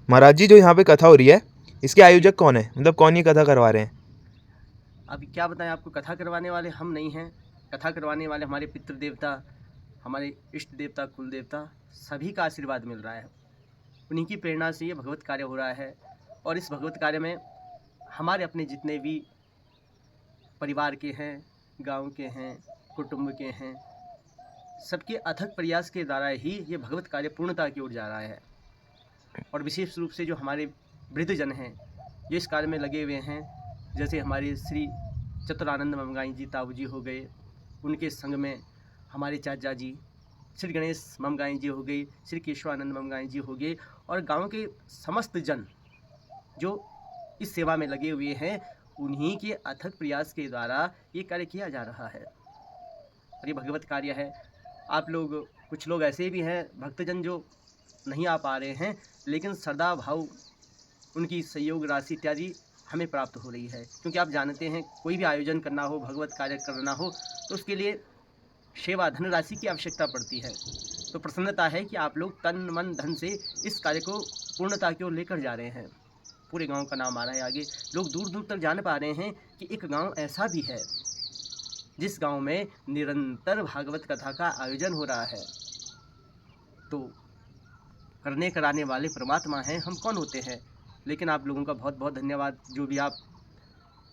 महाराज जी, जो यहाँ पे कथा हो रही है, इसके आयोजक कौन है? मतलब कौन ये कथा करवा रहे हैं? अभी क्या बताएं आपको, कथा करवाने वाले हम नहीं हैं। कथा करवाने वाले हमारे पितृ देवता, हमारे इष्ट देवता, कुल देवता, सभी का आशीर्वाद मिल रहा है। उन्हीं की प्रेरणा से ये भगवत कार्य हो रहा है। और इस भगवत कार्य में हमारे अपने जितने भी परिवार के हैं, गांव के हैं, कुटुंब के हैं, सबके अथक प्रयास के द्वारा ही ये भगवत कार्य पूर्णता की ओर जा रहा है। और विशेष रूप से जो हमारे वृद्धजन हैं, जो इस कार्य में लगे हुए हैं, जैसे हमारे श्री चतुरानंद ममगाई जी ताऊ जी हो गए, उनके संग में हमारे चाचा जी श्री गणेश ममगाई जी हो गई, श्री केशवानंद ममगाई जी हो गए, और गांव के समस्त जन जो इस सेवा में लगे हुए हैं, उन्हीं के अथक प्रयास के द्वारा ये कार्य किया जा रहा है। और ये भगवत कार्य है। आप लोग, कुछ लोग ऐसे भी हैं भक्तजन जो नहीं आ पा रहे हैं, लेकिन श्रद्धा भाव उनकी सहयोग राशि इत्यादि हमें प्राप्त हो रही है। क्योंकि आप जानते हैं, कोई भी आयोजन करना हो, भगवत कार्य करना हो, तो उसके लिए सेवा धनराशि की आवश्यकता पड़ती है। तो प्रसन्नता है कि आप लोग तन मन धन से इस कार्य को पूर्णता की ओर लेकर जा रहे हैं। पूरे गांव का नाम आ रहा है आगे। लोग दूर दूर तक जान पा रहे हैं कि एक गांव ऐसा भी है जिस गांव में निरंतर भागवत कथा का आयोजन हो रहा है। तो करने कराने वाले परमात्मा हैं, हम कौन होते हैं। लेकिन आप लोगों का बहुत बहुत धन्यवाद, जो भी आप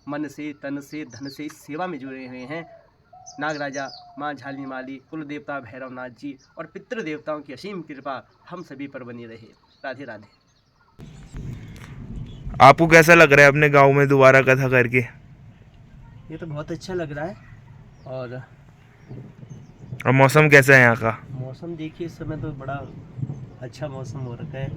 मन से, तन से, धन से इस सेवा में जुड़े हुए हैं। नागराजा, माँ झाली माली, कुल देवता भैरवनाथ जी और पितृ देवताओं की असीम कृपा हम सभी पर बनी रहे। राधे राधे। आपको कैसा लग रहा है अपने गांव में दोबारा कथा करके? ये तो बहुत अच्छा लग रहा है। और मौसम कैसा है यहाँ का? मौसम देखिए, इस समय तो बड़ा अच्छा मौसम हो रखा है,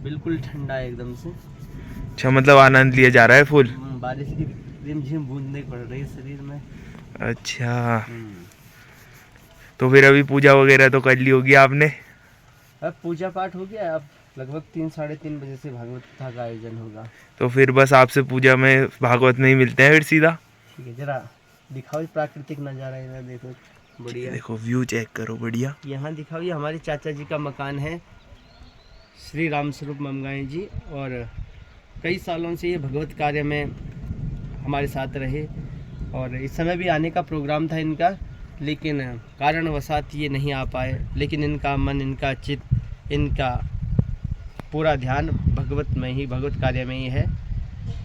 बिल्कुल ठंडा है एकदम से। अच्छा, मतलब आनंद लिया जा रहा है फुल। बारिश की रिमझिम बूंदें पड़ रही है शरीर में। अच्छा, तो फिर अभी पूजा वगैरह तो कर ली होगी आपने? अब पूजा पाठ हो गया। अब लगभग 3-3:30 बजे से भागवत कथा का आयोजन होगा। तो फिर बस आपसे पूजा में भागवत नहीं मिलते हैं फिर सीधा? ठीक है, जरा दिखाओ प्राकृतिक नज़ारा इधर, देखो बढ़िया। देखो व्यू चेक करो, बढ़िया। यहाँ दिखाओ, ये हमारे चाचा जी का मकान है, श्री राम स्वरूप ममगाई जी। और कई सालों से ये भगवत कार्य में हमारे साथ रहे। और इस समय भी आने का प्रोग्राम था इनका, लेकिन कारणवशात ये नहीं आ पाए। लेकिन इनका मन, इनका चित्त, इनका पूरा ध्यान भगवत में ही, भगवत कार्य में ही है।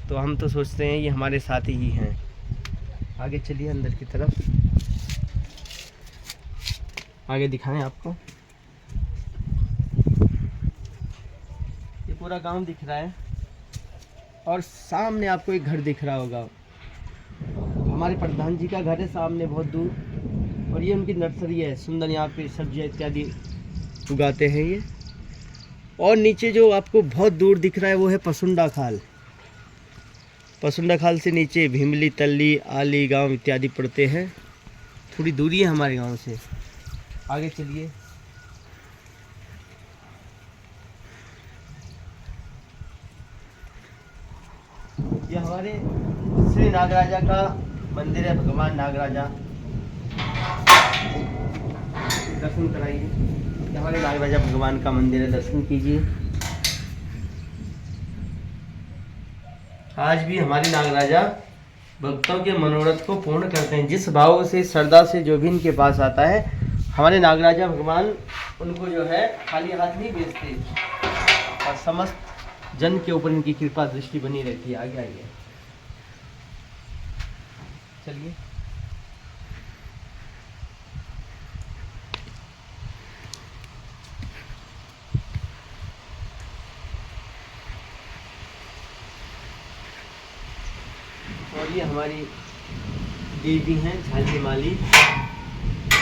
तो हम तो सोचते हैं ये हमारे साथ ही हैं। आगे चलिए अंदर की तरफ, आगे दिखाएं आपको। ये पूरा गांव दिख रहा है और सामने आपको एक घर दिख रहा होगा, हमारे प्रधान जी का घर है सामने बहुत दूर। और ये उनकी नर्सरी है, सुंदर, यहाँ पे सब्जियाँ इत्यादि उगाते हैं ये। और नीचे जो आपको बहुत दूर दिख रहा है वो है पसुंडा खाल। पसुंडा खाल से नीचे भीमली, तल्ली, आली गांव इत्यादि पड़ते हैं। थोड़ी दूरी है हमारे गांव से। आगे चलिए। ये हमारे श्री नागराजा का मंदिर है, भगवान नागराजा, दर्शन कराइए। हमारे नागराजा भगवान का मंदिर है, दर्शन कीजिए। आज भी हमारे नागराजा भक्तों के मनोरथ को पूर्ण करते हैं। जिस भाव से, श्रद्धा से जो भी इनके पास आता है, हमारे नागराजा भगवान उनको जो है खाली हाथ नहीं भेजते, और समस्त जन के ऊपर इनकी कृपा दृष्टि बनी रहती है। आगे आइए, चलिए। और ये हमारी देवी हैं झाली माली,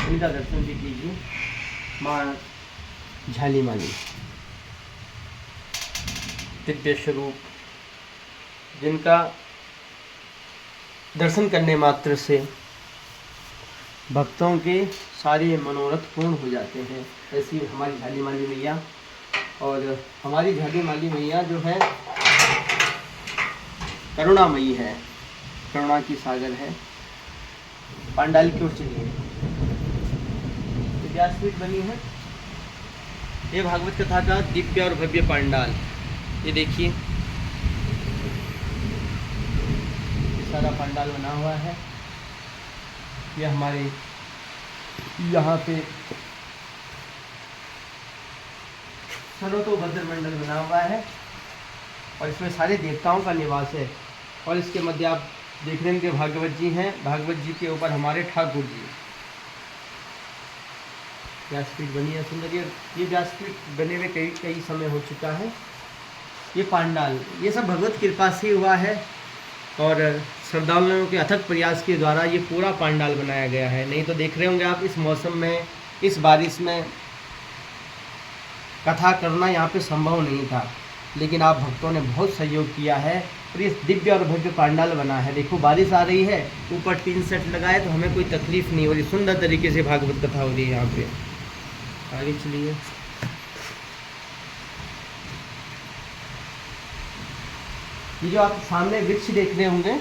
इनका दर्शन भी कीजिए। माँ झाली माली दिव्य स्वरूप, जिनका दर्शन करने मात्र से भक्तों के सारे मनोरथ पूर्ण हो जाते हैं। ऐसी हमारी झाली माली मैया। और हमारी झाली माली मैया जो है करुणामयी है, करुणा की सागर है। पांडाल की ओर चलिए, व्यासपीठ बनी है। ये भागवत कथा का दिव्य और भव्य पांडाल। ये देखिए सारा पंडाल बना हुआ है। ये हमारे यहाँ पे सर्वतोभद्र मंडल बना हुआ है और इसमें सारे देवताओं का निवास है। और इसके मध्य आप देख रहे हैं कि भागवत जी हैं, भागवत जी के ऊपर हमारे ठाकुर जी। व्यासपीठ बनी है सुंदर। ये व्यासपीठ बने हुए कई समय हो चुका है। ये पांडाल ये सब भगवत कृपा से हुआ है और श्रद्धालुओं के अथक प्रयास के द्वारा ये पूरा पांडाल बनाया गया है। नहीं तो देख रहे होंगे आप इस मौसम में, इस बारिश में कथा करना यहाँ पे संभव नहीं था, लेकिन आप भक्तों ने बहुत सहयोग किया है और ये दिव्य और भव्य पांडाल बना है। देखो बारिश आ रही है, ऊपर टीन सेट लगाए तो हमें कोई तकलीफ नहीं हो रही। सुंदर तरीके से भागवत कथा हो रही है यहाँ पे। आगे चलिए। ये जो आप सामने वृक्ष देख रहे होंगे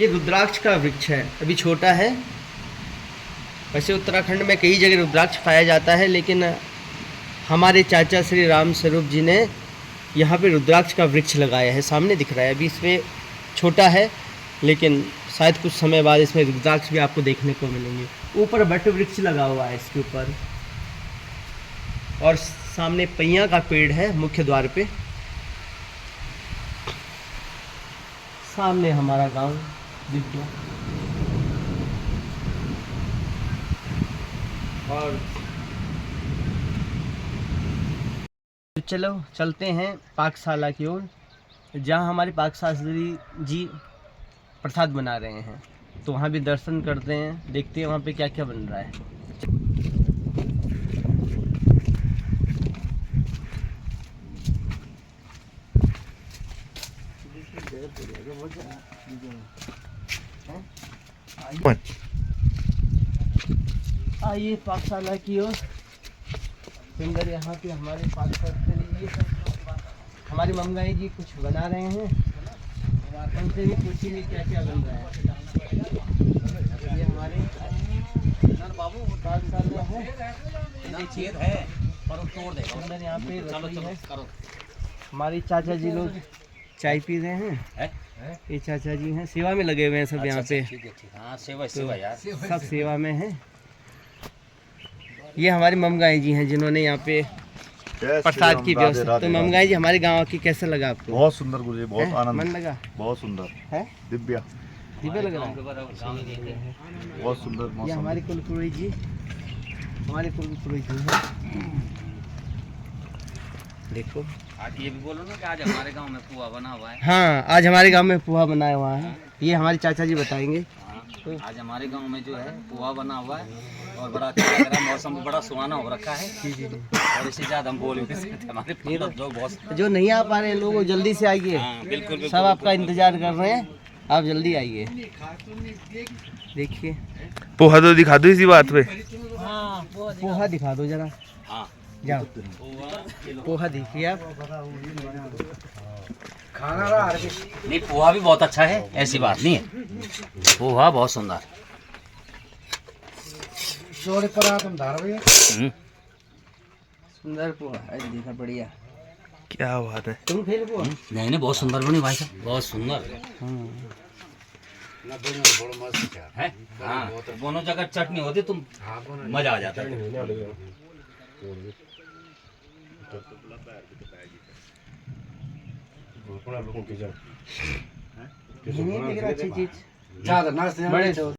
ये रुद्राक्ष का वृक्ष है। अभी छोटा है। वैसे उत्तराखंड में कई जगह रुद्राक्ष पाया जाता है, लेकिन हमारे चाचा श्री राम स्वरूप जी ने यहाँ पे रुद्राक्ष का वृक्ष लगाया है। सामने दिख रहा है। अभी इसमें छोटा है, लेकिन शायद कुछ समय बाद इसमें रुद्राक्ष भी आपको देखने को मिलेंगे। ऊपर बट वृक्ष लगा हुआ है इसके ऊपर और सामने पैया का पेड़ है मुख्य द्वार पे। सामने हमारा गांव दिव्या। और चलो चलते हैं पाकशाला की ओर, जहाँ हमारे पाकशास्त्री जी प्रसाद बना रहे हैं। तो वहाँ भी दर्शन करते हैं, देखते हैं वहाँ पे क्या क्या बन रहा है। आइए पाकशाला की ओर। सुंदर यहाँ पे हमारे पाकशास्त्री हमारी ममगाई जी कुछ बना रहे हैं। उनसे भी पूछिए क्या क्या बन रहा है। ये हमारे पाकशाला है। देखिए सुंदर यहाँ पे रसोई है। हमारी चाचा जी लोग चाय पी रहे हैं। ये चाचा जी हैं, सेवा में लगे हुए हैं सब यहाँ पे। हाँ, सेवा यार, सब सेवा में हैं। ये हमारी ममगाई जी हैं जिन्होंने यहाँ पे प्रसाद की व्यवस्था। तो ममगाई जी हमारे गांव की कैसा लगा आपको? बहुत सुंदर गुरुजी, बहुत आनंद मन लगा। बहुत सुंदर है दिव्या, दिव्य लग रहा है। बहुत सुंदर ये मौसम। हमारे कुलपुरोहित जी, हमारे कुलपुरोहित जी हैं। देखो आज ये भी बोलो ना कि आज हमारे गांव में पुआ बना हुआ है। हाँ, आज हमारे गांव में पोहा बनाया हुआ है। ये हमारे चाचा जी बताएंगे। हाँ, आज हमारे गांव में जो है पुआ बना हुआ है और बड़ा अच्छा लग रहा है। मौसम भी बड़ा सुहाना हो रखा है। जी। और इससे ज्यादा हम बोल भी सकते। हमारे लोग बहुत जो नहीं आ पा रहे हैं लोग, वो जल्दी से आइए। हाँ, बिल्कुल सब आपका इंतजार कर रहे हैं, आप जल्दी आइए। देखिए पोहा तो दिखा दो इसी बात पे। हाँ, पोहा दिखा दो जरा। हाँ, जाओ पोहा देखिए आप। नहीं पोहा भी बहुत अच्छा है, ऐसी बात नहीं है। पोहा बहुत सुंदर। सुंदर पोहा है, देखा बढ़िया। क्या बात है। तुम खेल पोहा? नहीं बहुत सुंदर बनी भाई साहब, बहुत सुंदर है। हाँ, दोनों जगह चटनी होती तुम मजा आ जाता है। ये नहीं दिख रहा अच्छी चीज। बड़े